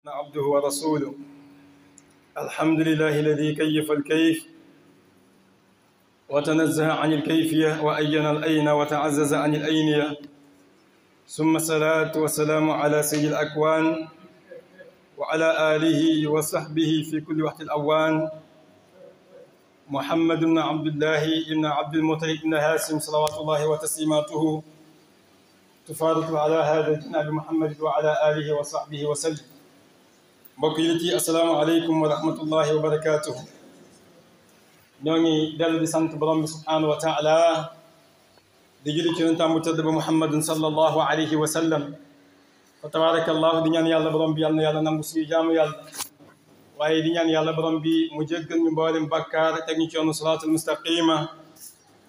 عبده ورسوله. الحمد لله الذي كيف الكيف وتنزه عن الكيفية وأين الأين وتعزز عن الأينية، ثم الصلاة والسلام على سيد الأكوان وعلى آله وصحبه في كل وقت الأوان، محمد بن عبد الله بن عبد المطلب بن هاشم صلوات الله وتسليماته تفاضل على هذا الجناب محمد وعلى آله وصحبه وسلم. بقيتي السلام عليكم ورحمة الله وبركاته. ñoo dellu di sant borom bi subhanahu wa taala di julli ci yonentam bu tedd ba muhammadin sallallahu alayhi wa sallam. fa tabarakallahu di ñaan yàlla borom bi yàlla na yàlla nangu suñu jaamu yàlla, waaye di ñaan yàlla borom bi mu jéggal ñu mboolem bàkkaar teg ñu ci yoonu siraatul mustaqima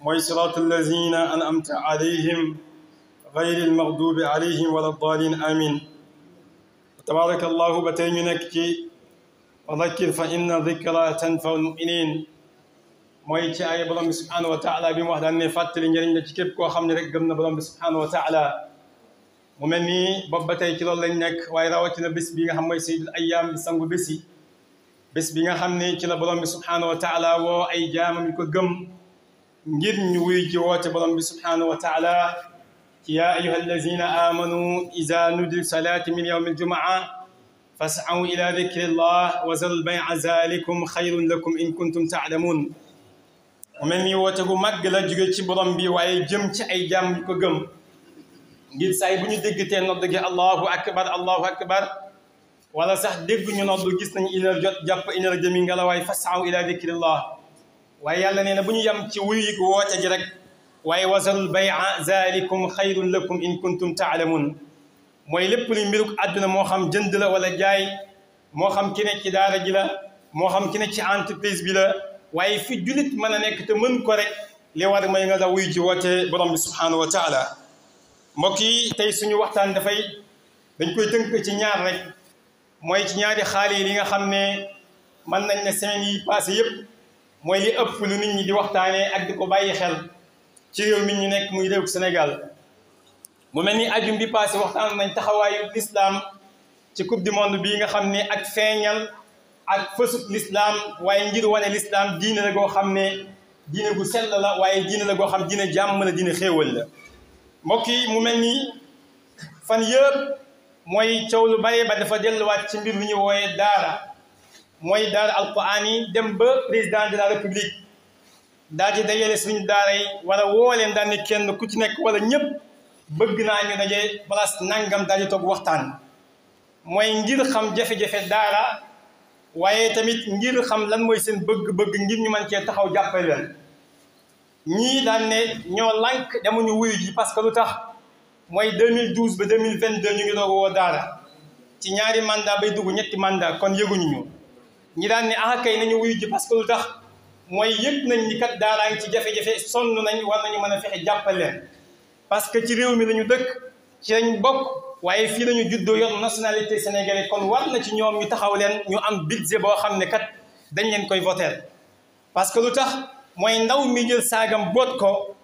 mooy siraatul lazina an'amta alayhim gayril maghdubi alayhim wala daalin amin. tabarakallahu ba tey ñu nekk ci wa dhakkir fa inna dhikra tanfa'ul mu'minin, mooy ci ay borom bi subhanahu wa taala bi mu wax daan ne fàttali njëriñ la ci képp koo xam ne rek gëm na borom bi subhanahu wa taala. mu mel nii boobu ba tey ci loolu lañ nekk, waaye rawatina bés bi nga xam mooy sayyidul ayyaam bi sangu bés yi, bés bi nga xam ne ci la borom bi subhanahu wa taala woo ay jaamam yi ko gëm ngir ñu wuy ci woote borom bi subhanahu wa taala ci yaa ayyuha allazina amanu iza nudiya salati min yawmi aljumaa fas'aw ila dhikrillah wa zarul bay'a zalikum khayrun lakum in kuntum ta'lamun. mu mel nii woote gu màgg la jóge ci borom bi waaye jëm ci ay jaam yu ko gëm ngir saay bu ñu déggatee nodd gi allahu akbar wala sax dégg ñu nodd gis nañ une heure jot jàpp une heure demi ngelawaay fas'aw ila dhikrillah, waaye yàlla nee na bu ñu yem ci wuyu ko woote ji rek, waaye wasarul bay'a zalikum xayrun lakum in kuntum ta'lamun. mooy lépp lu mbiruk àdduna moo xam jënd la wala jaay, moo xam ki ne ci daara ji la, moo xam ki ne ci entreprise bi la, waaye fi julit mën a nekk te mën ko rek li war mooy nga da wuy ci woote borom bi subhanahu wa taala. mbokk yi tey suñu waxtaan dañ koy tënk ci ñaar rek, mooy ci ñaari xaal yi li nga xam ne mën nañ ne semaine yi passé yëpp mooy li ëpp lu nit ñi di waxtaanee ak di ko bàyyi xel ci réew mi ñu nekk muy réew Sénégal. mu mel ni ajum bi passé waxtaan nañ taxawaayu l'islam ci coupe du monde bii nga xam ne ak feeñal ak fësut l'islam, waaye ngir wane l'islam diine la goo xam ne diine gu sell la, waaye diine la goo xam diine jàmm la, diine xéewal la. mbokk yi mu mel ni fan yëpp mooy coow lu bare ba dafa delluwaat ci mbir lu ñu wooyee daara, mooy daara alquran yi dem ba président de la république daal di dajale suñu daara yi wala woo leen daal ne kenn ku ci nekk wala ñëpp bëgg naa ñu daje place nangam daal di toog waxtaan, mooy ngir xam jafe-jafe daara, waaye tamit ngir xam lan mooy seen bëgg-bëgg ngir ñu mën cee taxaw jàppale leen. ñii daan ne ñoo lànk demuñu wuyu ji parce que lu tax mooy 2012 ba 2022 ñu ngi doog woo daara ci ñaari mandat bay dugg ñetti mandat kon yëguñu ñu. ñi daan ne ah kay nañu wuyu ji parce que lu tax mooy yëg nañ ni kat daaraa ngi ci jafe-jafe, sonn nañ, war nañu mën a fexe jàppale leen parce que ci réew mi lañu dëkk, ci lañ bokk, waaye fii lañu juddoo yor nationalité sénégalais, kon war na ci ñoom ñu taxaw leen ñu am budget boo xam ne kat dañ leen koy voter. parce que lu tax mooy ndaw mi jël saagam boot ko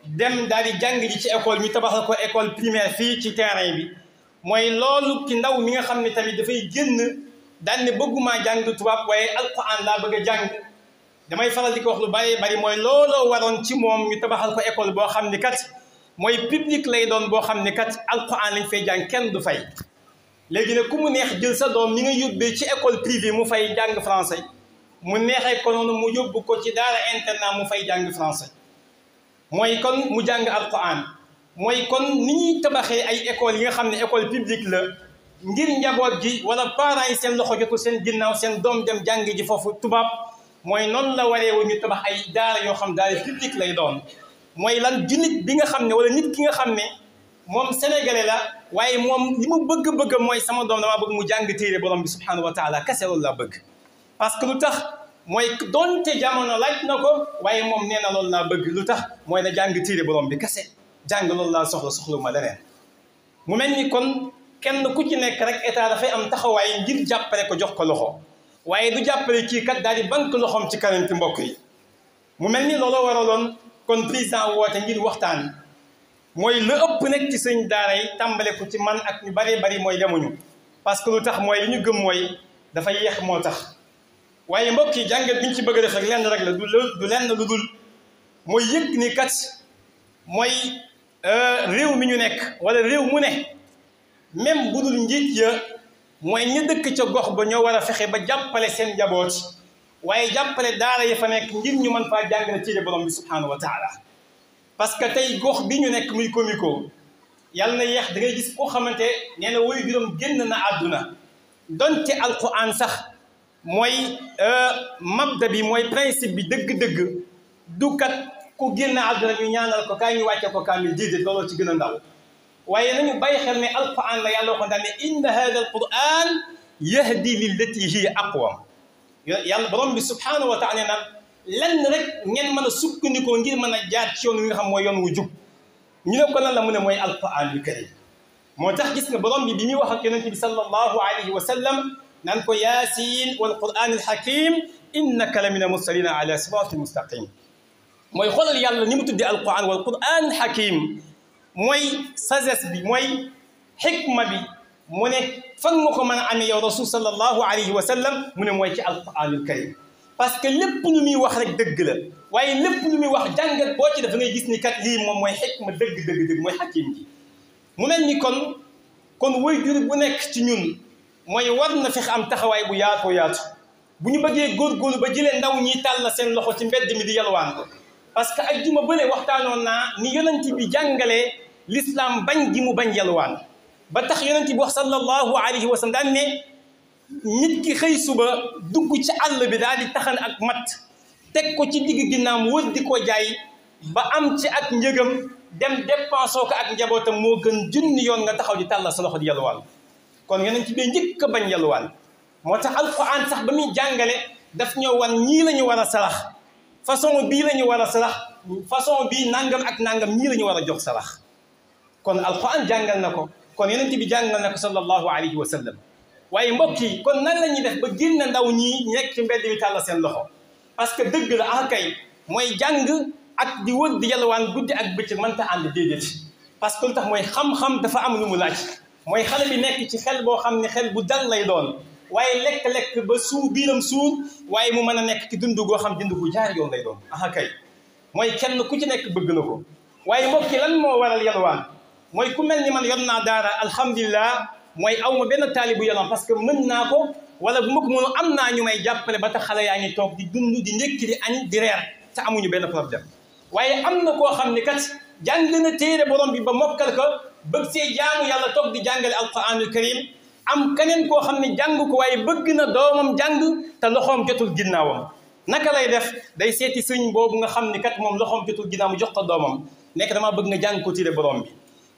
dem daal di jàng ji ci école ñu tabaxal ko école primaire fii ci terrain bi, mooy loolu ci ndaw mi nga xam ne tamit dafay génn daal ne bëggumaa jàng tubaab waaye alquran laa bëgg a jàng. damay faral di ko wax lu bari mooy looloo waroon ci moom ñu tabaxal ko école boo xam ne kat mooy public lay doon, boo xam ne kat alquran lañ fay jàng kenn du fay. léegi nag ku mu neex jël sa doom ñi nga yóbbee ci école privée mu fay jàng français, mu neexee ko noonu mu yóbbu ko ci daara internat mu fay jàng français, mooy kon mu jàng alquran. mooy kon ni ñuy tabaxee ay écoles yi nga xam ne école publique la ngir njaboot gi wala parents yi seen loxo jotul seen ginnaaw seen doom dem jàng ji foofu tubaab, mooy noonu la waree wu ñu tabax ay daara yoo xam daara publique lay doon. mooy lan jullit bi nga xam ne wala nit ki nga xam ne moom sénégalais la, waaye moom li mu bëgg mooy sama doom damaa bëgg mu jàng téere borom bi subhanahu wa taala kese, loolu laa bëgg. parce que lu tax mooy doonte jamono laaj na ko, waaye moom nee na loolu laa bëgg. lu tax mooy na jàng téere borom bi kese, jàng loolu laa soxla ma leneen. mu mel ni kon kenn ku ci nekk rek état dafay am taxawaay ngir jàppale ko, jox ko loxo, waaye du jàppale kii kat daal di banque loxoom ci kanam ci mbokk yi. mu mel ni looloo waraloon kon président woote ngir waxtaan, mooy la ëpp nekk ci sëñ daara yi tàmbale ko ci man ak ñu bari mooy demuñu. parce que lu tax mooy li ñu gëm mooy dafa yéex moo tax waaye mbokk yi jàngat bi ñu ci bëgg a def rek lenn rek la du lenn lu dul mooy yëg ni kat mooy réew mi ñu nekk wala réew mu ne même bu dul njiit ya mooy ñi dëkk ca gox ba ñoo war a fexe ba jàppale seen njaboot waaye jàppale daara ya fa nekk ngir ñu mën faa jàngale téere borom bi subhanahu wa taala parce que tey gox bi ñu nekk muy Comico yàlla na yeex da ngay gis koo xamante nee na woy juróom génn na àdduna donte alquran sax mooy mabda bi mooy principe bi dëgg-dëgg du kat ku génn àdduna ñu ñaanal ko kaay ñu wàcce ko kaamil déedéet looloo ci gën a ndaw waaye nañu bàyyi xel ne alquran la yàlla waxoon daal ne inna hada alquran yahdi lillati hiya aqwam yàlla borom bi subhanahu wa taala nag lenn rek ngeen mën a sukkandikoo ngir mën a jaar ci yoon wi nga xam mooy yoon wu jub ñu ne ko lan la mu ne mooy alquranul karim moo tax gis nga borom bi muy wax ak yonente bi sallallahu alayhi wa sallam naan ko yaasin wal quranil hakim innaka la min mursalina ala siratin mustaqim mooy xoolal yàlla ni mu tuddee alquran wal quranil hakim mooy sagesse bi mooy xikma bi mu ne fan nga ko mën a amee yow rasul sallallahu alayhi wa sallam mu ne mooy ci alquranul karim parce que lépp lu muy wax rek dëgg la waaye lépp lu muy wax jàngat boo ci def ngay gis ni kat lii moom mooy xikma dëgg mooy xakim ji mu mel ni kon waajur bu nekk ci ñun mooy war na fex am taxawaay bu yaatoo yaatu bu ñu bëggee góorgóorlu ba jëlee ndaw ñi tàll seen loxo ci mbedd mi di yalwaan parce que ajjuma bële waxtaanoon naa ni yonent bi jàngalee l'islam bañ gi mu bañ yalwaan ba tax yonent bi wax sallallahu alayhi wa sallam daan ne nit ki xëy suba dugg ci àll bi daal di taxan ak mat teg ko ci digg ginnaam wër di ko jaay ba am ci ak njëgam dem dépensoo ko ak njabootam moo gën junni yoon nga taxaw di tàllal sa loxo di yalwaan kon yonent bi njëkk a bañ yalwaan moo tax alquran sax ba muy jàngale daf ñoo wan ñii la ñu war a sarax façon bii la ñu war a sarax façon bii nangam ak nangam ñii la ñu war a jox sarax kon alquran jàngal na ko kon yonent bi jàngal na ko sallallahu alayhi wa sallam waaye mbokk yi kon nan la ñuy def ba génn ndaw ñi nekk ci mbedd mi tàllal seen loxo parce que dëgg la ah kay mooy jàng ak di wër di yalwaan guddi ak bëccëg mënta ànd déedéet parce que lu tax mooy xam-xam dafa am lu mu laaj mooy xale bi nekk ci xel boo xam ne xel bu dal lay doon waaye lekk-lekk ba suur biiram suur waaye mu mën a nekk ci dund goo xam dund gu jaar yoon lay doon ah kay mooy kenn ku ci nekk bëgg na ko waaye mbokk yi lan moo waral yalwaan mooy ku mel ni man yor naa daara alhamdulilah mooy aw ma benn taalibu yalwaan parce que mën naa ko wala bu ma ko mënoon am naa ñu may jàppale ba tax xale yaa ngi toog di dund di ndékki di añ di reer te amuñu benn problème waaye am na koo xam ne kat jàng na téere borom bi ba mokkal ko bëgg see jaamu yàlla toog di jàngale alquranul karim am keneen koo xam ne jàng ko waaye bëgg na doomam jàng te loxoom jotul ginnaawam naka lay def day seeti sëñ boobu nga xam ne kat moom loxoom jotul ginnaaw mu jox ko doomam nekk damaa bëgg nga jàng ko téere borom bi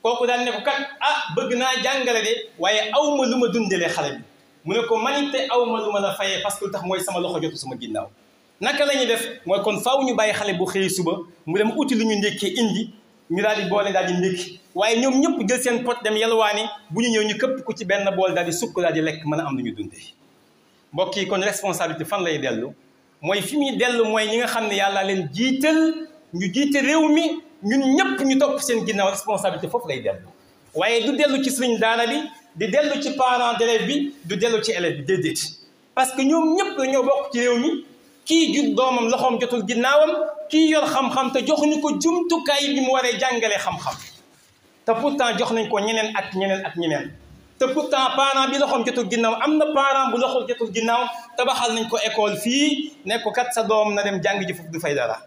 kooku daal ne ko kat ah bëgg naa jàngale de waaye aw ma lu ma dundalee xale bi mu ne ko manite aw ma lu ma la fayee parce que lu tax mooy sama loxo jotu sama ginnaaw naka la ñuy def mooy kon faaw ñu bàyyi xale bu xëy suba mu dem uti lu ñu ndékkee indi ñu daal di boole daal di ndékki waaye ñoom ñëpp jël seen pot dem yalwaani bu ñu ñëw ñu këpp ko ci benn bool daal di sukk daal di lekk mën a am lu ñu dundee mbokk yi kon responsabilité fan lay dellu mooy fi muy dellu mooy ñi nga xam ne yàlla leen jiital ñu jiite réew mi ñun ñëpp ñu topp seen ginnaaw responsabilité foofu lay dellu waaye du dellu ci sëriñ daara bi di dellu ci parent d'élève bi du dellu ci élève bi déedéet parce que ñoom ñëpp dañoo bokk ci réew mi kii jur doomam loxoom jotul ginnaawam kii yor xam-xam te joxuñu ko jumtukaay bi mu waree jàngalee xam-xam te pourtant jox nañ ko ñeneen ak ñeneen ak ñeneen te pourtant parent bi loxoom jotul ginnaaw am na parent bu loxoom jotul ginnaaw tabaxal nañ ko école fii ne ko kat sa doom na dem jàng ji foofu du fay dara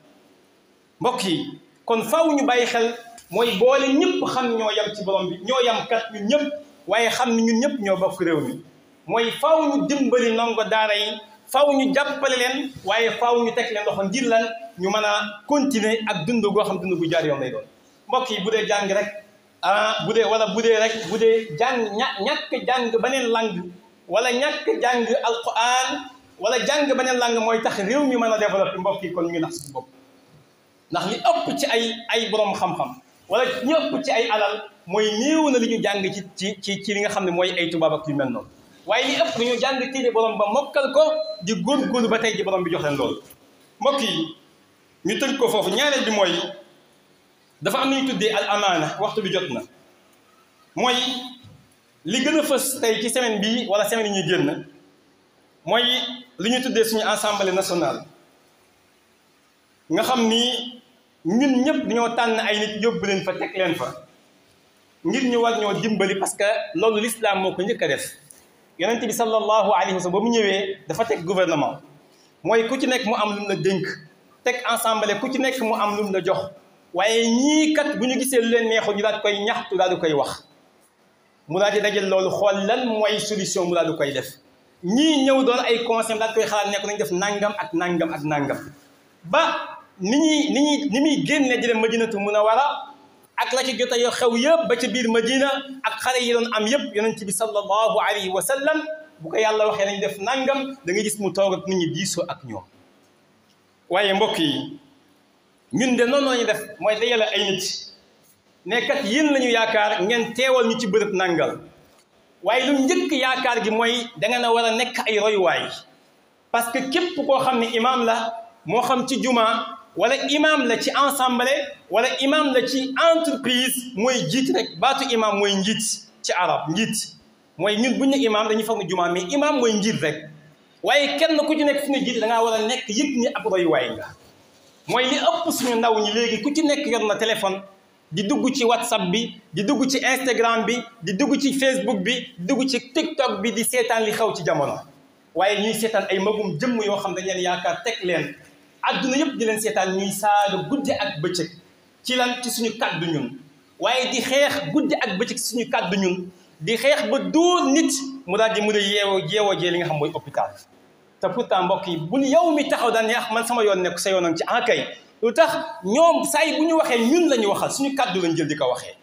mbokk yi kon faaw ñu bàyyi xel mooy boole ñëpp xam ñoo yam ci borom bi ñoo yam kat ñun ñëpp waaye xam ne ñun ñëpp ñoo bokk réew mi mooy faaw ñu dimbali ndongo daara yi faaw ñu jàppale leen waaye faaw ñu teg leen loxo ngir lan ñu mën a continuer ak dund goo xam dund gu jaar yoon lay doon mbokk yi bu dee jàng rek bu dee jàng ñàkk jàng beneen langue wala ñàkk jàng alquran wala jàng beneen langue mooy tax réew mi mën a développé mbokk yi kon ñu ngi nax suñu bopp ndax li ëpp ci ay borom xam-xam wala ñu ëpp ci ay alal mooy néew na li ñu jàng ci li nga xam ne mooy ay tubaab ak yu mel noonu waaye li ëpp ñu jàng téere borom ba mokkal ko di góorgóorlu ba tey ji borom bi jox leen loolu mbokk yi ñu tënk ko foofu ñaareel bi mooy dafa am lu ñu tuddee al amaana waxtu bi jot na mooy li gën a fës tey ci semaine bii wala semaine yi ñuy génn mooy li ñu tuddee suñu assemblée nationale nga xam ni ñun ñëpp dañoo tànn ay nit yóbbu leen fa teg leen fa ngir ñu war ñoo dimbali parce que loolu l'islam moo ko njëkk a def yonent bi sallallahu alayhi wa sallam ba mu ñëwee dafa teg gouvernement mooy ku ci nekk mu am lu mu la dénk teg assemblée ku ci nekk mu am lu mu la jox waaye ñii kat bu ñu gisee lu leen neexul ñu daal di koy ñaxtu daal di koy wax mu daal di dajal loolu xool lan mooy solution mu daal di koy def ñii ñëw doon ay conseil daal di koy xalaat nekk nañ def nangam ak nangam ak nangam ba ni muy génne di dem Madinatu Munawwara ak la ci jot a yoo xew yëpp ba ci biir Madina ak xare yi doon am yëpp yonent bi sallallahu alayhi wa sallam bu ko yàlla waxee nañ def nangam da nga gis mu toog ak nit ñi diisoo ak ñoom waaye mbokk yi ñun de noonu lañu def mooy dajale ay nit ne kat yéen la ñu yaakaar ngeen teewal ñu ci bërëb nangal waaye lu njëkk yaakaar gi mooy da ngeen a war a nekk ay royuwaay parce que képp koo xam ne imaam la moo xam ci juma wala imam la ci assemblée wala imam la ci entreprise mooy jiit rek baatu imam mooy njiit ci arab njiit mooy ñun buñ ne imam dañuy foog ne juma mais imam mooy njiit rek waaye kenn ku ci nekk fi nga jiit da ngaa war a nekk yëg ni ab royuwaay nga mooy li ëpp suñu ndaw ñi léegi ku ci nekk yor na téléphone di dugg ci whatsapp bi di dugg ci instagram bi di dugg ci facebook bi di dugg ci tiktok bi di seetaan li xew ci jamono waaye ñuy seetaan ay magum jëmm yoo xam dañ leen yaakaar teg leen adduna yëpp di leen seetaan ñuy saaga guddi ak bëccëg ci lan ci suñu kàddu ñun waaye di xeex guddi ak bëccëg ci suñu kàddu ñun di xeex ba dóor nit mu daal di mën a yeewoo jee li nga xam mooy hôpital te pourtant mbokk yi bu yow mi taxaw daan ne man sama yoon nekk sa yoonam ci kay lu tax ñoom saa yi bu ñu waxee ñun la ñu waxal suñu kàddu lañ jël di ko waxee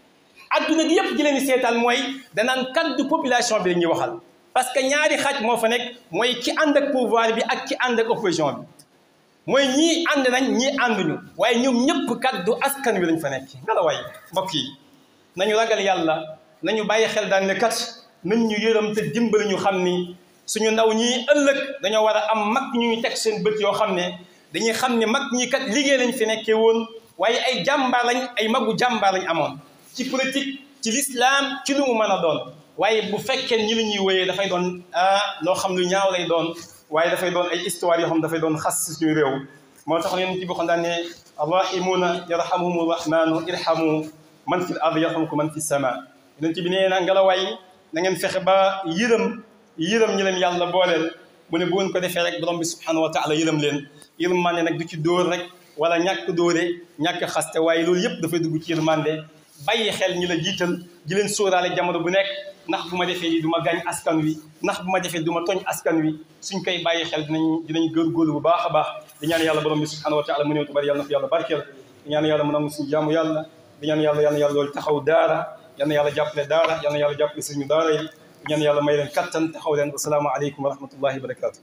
adduna gi yëpp di leen di seetaan mooy danaan kàddu population bi la ñuy waxal parce que ñaari xaaj moo fa nekk mooy ki ànd ak pouvoir bi ak ki ànd ak opposition bi mooy ñii ànd nañ ñii ànduñu waaye ñoom ñëpp kaddu askan wi lañ fa nekk nga la waay mbokk yi nañu ragal yàlla nañu bàyyi xel daan ne kat nañ ñu yërëm te dimbali ñu xam ni suñu ndaw ñii ëllëg dañoo war a am mag ñu teg seen bët yoo xam ne dañuy xam ne mag ñi kat liggéey lañ fi nekkee woon waaye ay jàmbaar lañ ay magu jàmbaar lañ amoon ci politique ci l'islam ci lu mu mën a doon waaye bu fekkee ñi la ñuy wéyee dafay doon loo xam lu ñaaw lay doon waaye dafay doon ay histoire yoo xam dafay doon xas suñu réew moo tax yonent bi waxoon daan ne arrahimuuna yarhamuhumu rahmaanu irhamu man fil ardi yarhamkum man fis sama yonent bi nee na ngelawaay na ngeen fexe ba yërëm ñi leen yàlla booleel mu ne bu ngeen ko defee rek borom bi subhanahu wa taala yërëm leen yërmande nag du ci dóor rek wala ñàkk dóore ñàkk xaste waaye loolu yëpp dafay dugg ci yërmande bàyyi xel ñi la jiital di leen sóoraale jamono bu nekk ndax bu ma defee lii du ma gaañ askan wi ndax bu ma defee du ma tooñ askan wi suñ koy bàyyi xel dinañ góorgóorlu bu baax a baax di ñaan yàlla borom bi subhanahu wa taala mu néew tu bari yàlla na ko yàlla barkeel di ñaan yàlla mu nangu suñu jaamu yàlla di ñaan yàlla loolu taxaw daara yal na yàlla jàppale daara yal na yàlla jàppale suñu daara yi di ñaan yàlla may leen kattan taxaw leen assalaamu aleykum wa rahmatullahi wa barakatuh